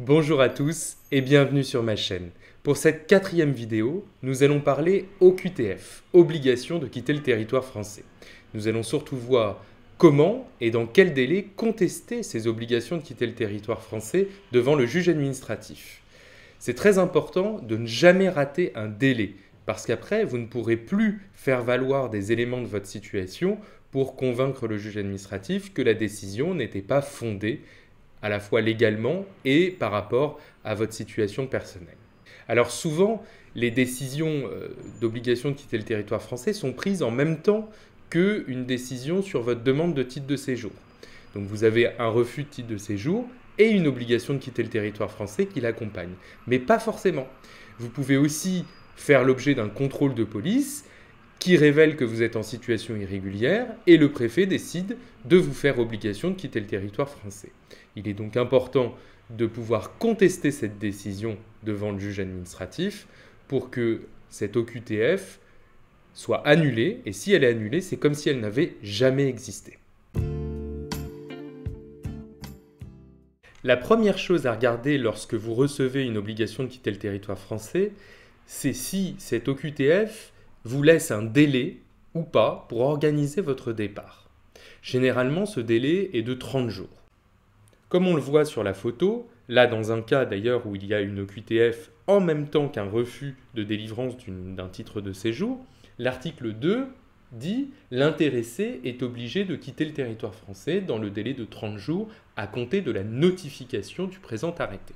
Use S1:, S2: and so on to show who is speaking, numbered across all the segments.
S1: Bonjour à tous et bienvenue sur ma chaîne. Pour cette 4e vidéo, nous allons parler OQTF, obligation de quitter le territoire français. Nous allons surtout voir comment et dans quel délai contester ces obligations de quitter le territoire français devant le juge administratif. C'est très important de ne jamais rater un délai, parce qu'après, vous ne pourrez plus faire valoir des éléments de votre situation pour convaincre le juge administratif que la décision n'était pas fondée à la fois légalement et par rapport à votre situation personnelle. Alors souvent, les décisions d'obligation de quitter le territoire français sont prises en même temps qu'une décision sur votre demande de titre de séjour. Donc vous avez un refus de titre de séjour et une obligation de quitter le territoire français qui l'accompagne. Mais pas forcément. Vous pouvez aussi faire l'objet d'un contrôle de police qui révèle que vous êtes en situation irrégulière et le préfet décide de vous faire obligation de quitter le territoire français. Il est donc important de pouvoir contester cette décision devant le juge administratif pour que cette OQTF soit annulée, et si elle est annulée, c'est comme si elle n'avait jamais existé. La première chose à regarder lorsque vous recevez une obligation de quitter le territoire français, c'est si cette OQTF vous laisse un délai ou pas pour organiser votre départ. Généralement, ce délai est de 30 jours. Comme on le voit sur la photo, là dans un cas d'ailleurs où il y a une OQTF en même temps qu'un refus de délivrance d'un titre de séjour, l'article 2 dit « L'intéressé est obligé de quitter le territoire français dans le délai de 30 jours à compter de la notification du présent arrêté ».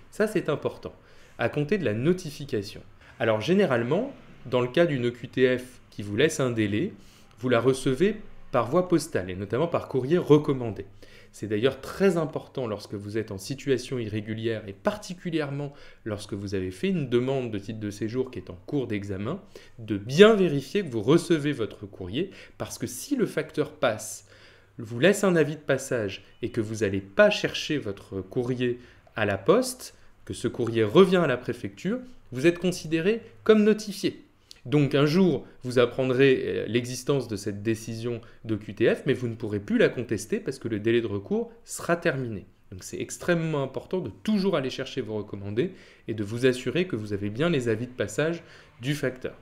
S1: Ça c'est important, à compter de la notification. Alors généralement, dans le cas d'une OQTF qui vous laisse un délai, vous la recevez par voie postale et notamment par courrier recommandé. C'est d'ailleurs très important lorsque vous êtes en situation irrégulière et particulièrement lorsque vous avez fait une demande de titre de séjour qui est en cours d'examen, de bien vérifier que vous recevez votre courrier parce que si le facteur passe, vous laisse un avis de passage et que vous n'allez pas chercher votre courrier à la poste, que ce courrier revient à la préfecture, vous êtes considéré comme notifié. Donc un jour, vous apprendrez l'existence de cette décision d'OQTF, mais vous ne pourrez plus la contester parce que le délai de recours sera terminé. Donc c'est extrêmement important de toujours aller chercher vos recommandés et de vous assurer que vous avez bien les avis de passage du facteur.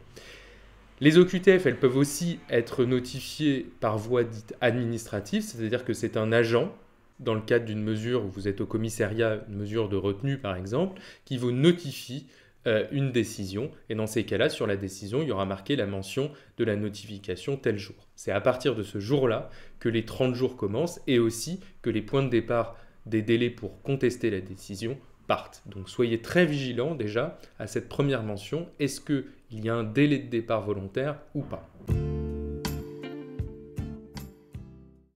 S1: Les OQTF, elles peuvent aussi être notifiées par voie dite administrative, c'est-à-dire que c'est un agent, dans le cadre d'une mesure où vous êtes au commissariat, une mesure de retenue par exemple, qui vous notifie une décision, et dans ces cas-là, sur la décision, il y aura marqué la mention de la notification tel jour. C'est à partir de ce jour-là que les 30 jours commencent et aussi que les points de départ des délais pour contester la décision partent. Donc soyez très vigilants déjà à cette première mention, est-ce qu'il y a un délai de départ volontaire ou pas?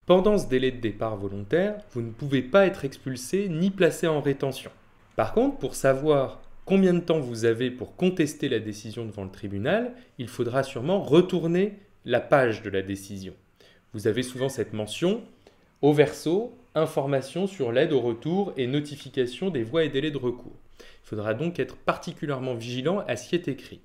S1: Pendant ce délai de départ volontaire, vous ne pouvez pas être expulsé ni placé en rétention. Par contre, pour savoir combien de temps vous avez pour contester la décision devant le tribunal, il faudra sûrement retourner la page de la décision. Vous avez souvent cette mention au verso « Information sur l'aide au retour et notification des voies et délais de recours ». Il faudra donc être particulièrement vigilant à ce qui est écrit.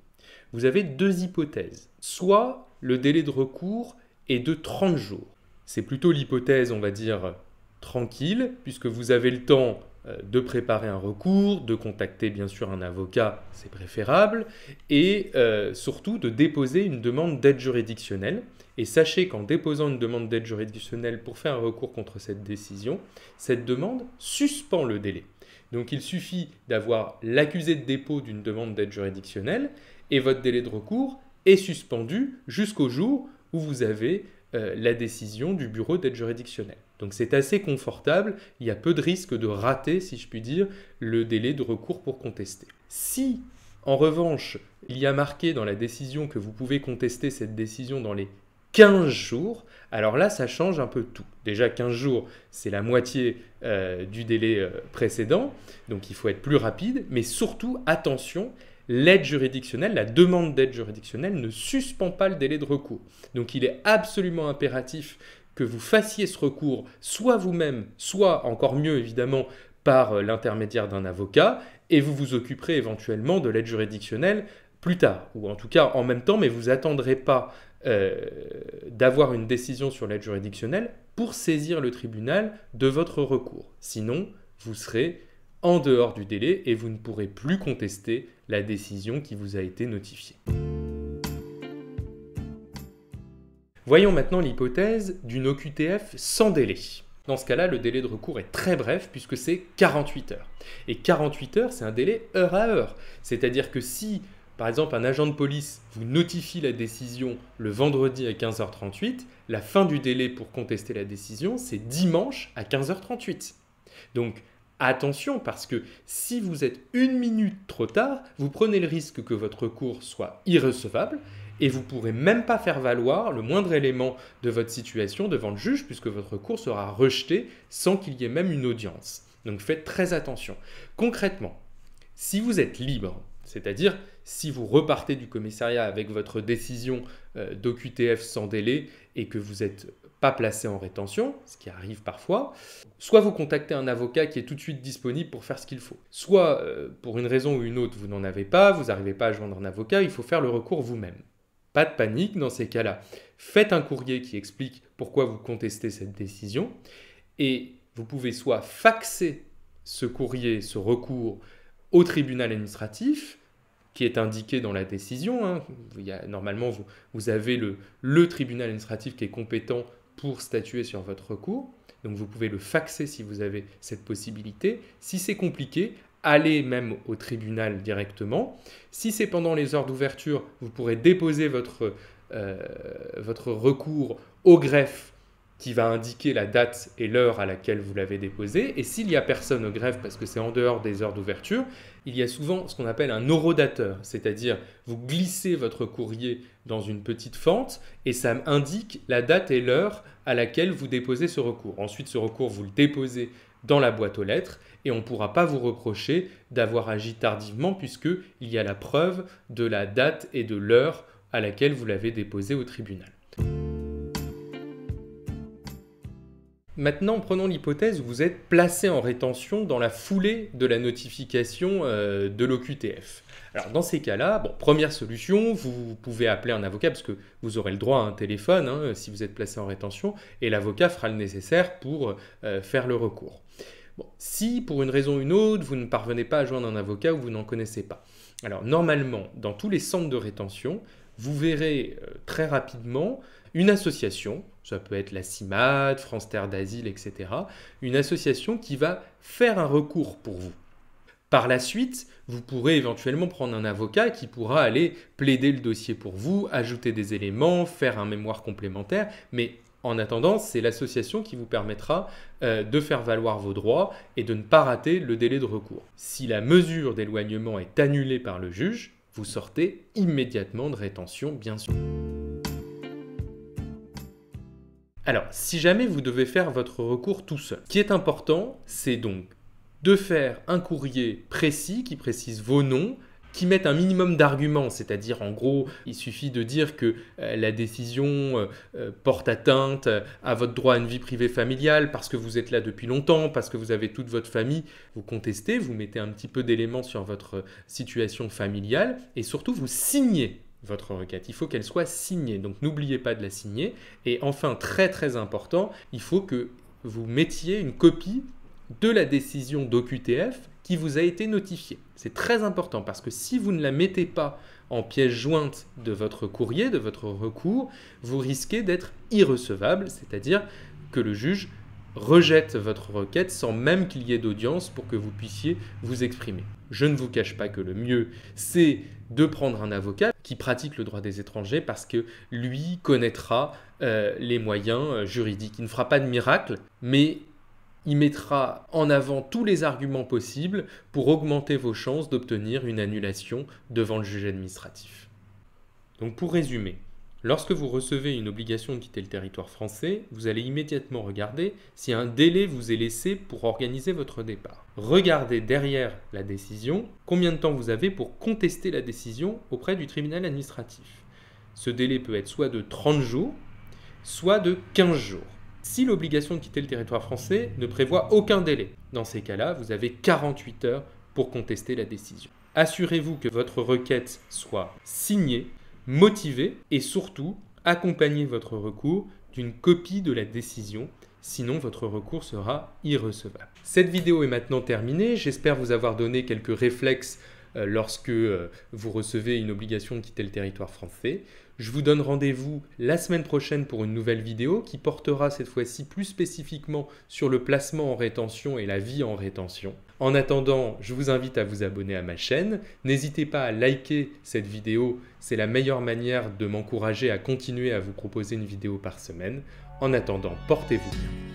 S1: Vous avez deux hypothèses. Soit le délai de recours est de 30 jours. C'est plutôt l'hypothèse, on va dire, tranquille, puisque vous avez le temps de préparer un recours, de contacter bien sûr un avocat, c'est préférable, et surtout de déposer une demande d'aide juridictionnelle. Et sachez qu'en déposant une demande d'aide juridictionnelle pour faire un recours contre cette décision, cette demande suspend le délai. Donc il suffit d'avoir l'accusé de dépôt d'une demande d'aide juridictionnelle et votre délai de recours est suspendu jusqu'au jour où vous avez la décision du bureau d'aide juridictionnelle. Donc c'est assez confortable, il y a peu de risques de rater, si je puis dire, le délai de recours pour contester. Si, en revanche, il y a marqué dans la décision que vous pouvez contester cette décision dans les 15 jours, alors là, ça change un peu tout. Déjà, 15 jours, c'est la moitié du délai précédent, donc il faut être plus rapide, mais surtout, attention, l'aide juridictionnelle, la demande d'aide juridictionnelle ne suspend pas le délai de recours. Donc il est absolument impératif que vous fassiez ce recours soit vous-même, soit encore mieux évidemment par l'intermédiaire d'un avocat, et vous vous occuperez éventuellement de l'aide juridictionnelle plus tard, ou en tout cas en même temps, mais vous n'attendrez pas d'avoir une décision sur l'aide juridictionnelle pour saisir le tribunal de votre recours. Sinon, vous serez en dehors du délai et vous ne pourrez plus contester la décision qui vous a été notifiée. Voyons maintenant l'hypothèse d'une OQTF sans délai. Dans ce cas-là, le délai de recours est très bref puisque c'est 48 heures. Et 48 heures, c'est un délai heure à heure. C'est-à-dire que si, par exemple, un agent de police vous notifie la décision le vendredi à 15h38, la fin du délai pour contester la décision, c'est dimanche à 15h38. Donc, attention, parce que si vous êtes une minute trop tard, vous prenez le risque que votre recours soit irrecevable et vous ne pourrez même pas faire valoir le moindre élément de votre situation devant le juge puisque votre recours sera rejeté sans qu'il y ait même une audience. Donc faites très attention. Concrètement, si vous êtes libre, c'est-à-dire si vous repartez du commissariat avec votre décision d'OQTF sans délai et que vous n'êtes pas placé en rétention, ce qui arrive parfois, soit vous contactez un avocat qui est tout de suite disponible pour faire ce qu'il faut. Soit, pour une raison ou une autre, vous n'en avez pas, vous n'arrivez pas à joindre un avocat, il faut faire le recours vous-même. Pas de panique dans ces cas-là. Faites un courrier qui explique pourquoi vous contestez cette décision et vous pouvez soit faxer ce courrier, ce recours au tribunal administratif qui est indiqué dans la décision. Normalement, vous avez le tribunal administratif qui est compétent pour statuer sur votre recours. Donc vous pouvez le faxer si vous avez cette possibilité. Si c'est compliqué, allez même au tribunal directement. Si c'est pendant les heures d'ouverture, vous pourrez déposer votre recours au greffe qui va indiquer la date et l'heure à laquelle vous l'avez déposé. Et s'il n'y a personne au greffe, parce que c'est en dehors des heures d'ouverture, il y a souvent ce qu'on appelle un horodateur, c'est-à-dire vous glissez votre courrier dans une petite fente et ça indique la date et l'heure à laquelle vous déposez ce recours. Ensuite, ce recours, vous le déposez dans la boîte aux lettres et on ne pourra pas vous reprocher d'avoir agi tardivement puisqu'il y a la preuve de la date et de l'heure à laquelle vous l'avez déposé au tribunal. Maintenant, prenons l'hypothèse où vous êtes placé en rétention dans la foulée de la notification de l'OQTF. Alors dans ces cas-là, première solution, vous pouvez appeler un avocat parce que vous aurez le droit à un téléphone si vous êtes placé en rétention et l'avocat fera le nécessaire pour faire le recours. Si pour une raison ou une autre, vous ne parvenez pas à joindre un avocat ou vous n'en connaissez pas. Alors normalement, dans tous les centres de rétention, vous verrez très rapidement une association, ça peut être la CIMAD, France Terre d'Asile, etc., une association qui va faire un recours pour vous. Par la suite, vous pourrez éventuellement prendre un avocat qui pourra aller plaider le dossier pour vous, ajouter des éléments, faire un mémoire complémentaire, mais en attendant, c'est l'association qui vous permettra de faire valoir vos droits et de ne pas rater le délai de recours. Si la mesure d'éloignement est annulée par le juge, vous sortez immédiatement de rétention, bien sûr. Alors, si jamais vous devez faire votre recours tout seul, ce qui est important, c'est donc de faire un courrier précis qui précise vos noms, qui mette un minimum d'arguments, c'est-à-dire en gros, il suffit de dire que la décision porte atteinte à votre droit à une vie privée familiale parce que vous êtes là depuis longtemps, parce que vous avez toute votre famille, vous contestez, vous mettez un petit peu d'éléments sur votre situation familiale et surtout vous signez votre requête. Il faut qu'elle soit signée, donc n'oubliez pas de la signer. Et enfin, très très important, il faut que vous mettiez une copie de la décision d'OQTF qui vous a été notifiée. C'est très important parce que si vous ne la mettez pas en pièce jointe de votre courrier, de votre recours, vous risquez d'être irrecevable, c'est-à-dire que le juge rejette votre requête sans même qu'il y ait d'audience pour que vous puissiez vous exprimer. Je ne vous cache pas que le mieux, c'est de prendre un avocat qui pratique le droit des étrangers parce que lui connaîtra les moyens juridiques. Il ne fera pas de miracle, mais il mettra en avant tous les arguments possibles pour augmenter vos chances d'obtenir une annulation devant le juge administratif. Donc pour résumer, lorsque vous recevez une obligation de quitter le territoire français, vous allez immédiatement regarder si un délai vous est laissé pour organiser votre départ. Regardez derrière la décision combien de temps vous avez pour contester la décision auprès du tribunal administratif. Ce délai peut être soit de 30 jours, soit de 15 jours. Si l'obligation de quitter le territoire français ne prévoit aucun délai, dans ces cas-là, vous avez 48 heures pour contester la décision. Assurez-vous que votre requête soit signée, motivée et surtout, accompagnez votre recours d'une copie de la décision sinon votre recours sera irrecevable. Cette vidéo est maintenant terminée, j'espère vous avoir donné quelques réflexes lorsque vous recevez une obligation de quitter le territoire français. Je vous donne rendez-vous la semaine prochaine pour une nouvelle vidéo qui portera cette fois-ci plus spécifiquement sur le placement en rétention et la vie en rétention. En attendant, je vous invite à vous abonner à ma chaîne. N'hésitez pas à liker cette vidéo, c'est la meilleure manière de m'encourager à continuer à vous proposer une vidéo par semaine. En attendant, portez-vous bien.